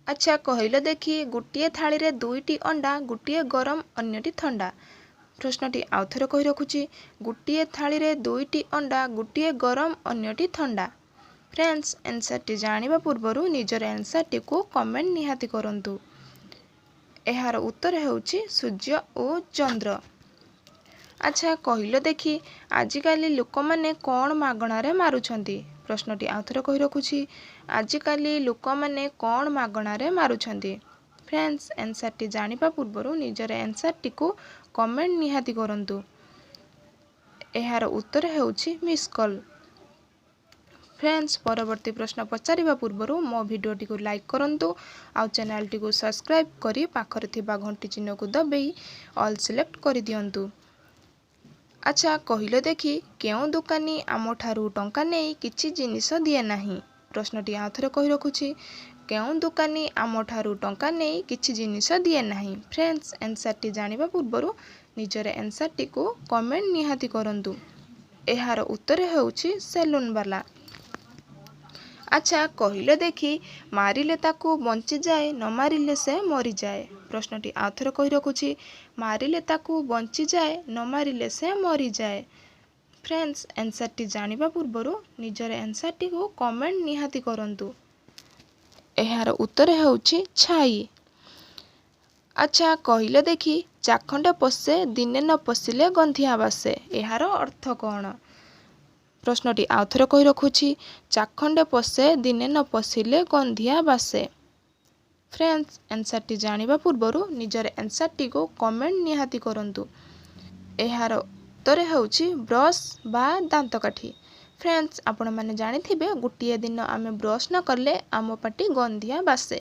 अच्छा कहल देखी गोटे थाली रे दुईटी अंडा गोटे गरम अन्यटी ठंडा। प्रश्नटी आउ थरे कहि रखुची गोटे थाली रे दुईटी अंडा गोटे गरम अन्यटी ठंडा। फ्रेंड्स आंसर टी जानिबा पूर्वरु निजर आंसर टी को कमेंट निहाती करंतु। एहार उत्तर हेउची सूर्य ओ चंद्र। अच्छा कहल देखी आजिकाली लोक माने कौन मागणारे मारुछंती। प्रश्नटी आउ थरे कहि रखुची आजिकाली लोक माने कौन मागणारे मारुछंती। फ्रेंड्स आंसर टी जानिबा पूर्वरु निजर आंसर टी को कमेंट निहाती करंतु। एहार उत्तर हेउची मिस कॉल। फ्रेंड्स परवर्ती प्रश्न पचारिबा पूर्वरु मो भिडियोटी को लाइक करंतु आउ चैनल टी को सब्सक्राइब करी पाखरे थिबा घंटी चिन्ह को दबेई ऑल सिलेक्ट करि दियंतु। अच्छा कहल देखी केउ दुकानी आम ठारू टंका नहीं किछि जिनिस दिए नाही। प्रश्नटी आउ थरे कहि रखुची केउ दुकानी आम ठारू टंका नहीं किछि जिनिस दिए नाही। फ्रेंड्स आंसर टी जानिबा पूर्वरु निजर आंसर टी को कमेंट निहाती करंतु। एहार उत्तर हेउची सेलून वाला। अच्छा कहल देखी मारिले ताकू बंची जाए न मारिले से मरी जाए। प्रश्नटी आउ थरे कहि रखुची मारिले ताकू बंची जाए न मारिले से मरी जाए। फ्रेंड्स आंसर टी जानिबा पूर्वरु निजर आंसर टी को कमेंट निहाती करंतु। एहार उत्तर हेउची छाई। अच्छा कहल देखी चाखंडे पशे दिने न पशिले गंधिया बासे। एहार अर्थ कौन। प्रश्नटी आउ थरे कहि रखुची चाखंडे पशे दिने न पशिले गंधिया बासे। फ्रेंड्स आंसर टी जानिबा पूर्वरु निजर आंसर टी को कमेंट निहाती करंतु। एहार उत्तर हेउची ब्रश बा दांत काठी। फ्रेंड्स आपण माने जानिथिबे गोटे दिन आमे ब्रश न करले आम पाटी गंधिया बासे।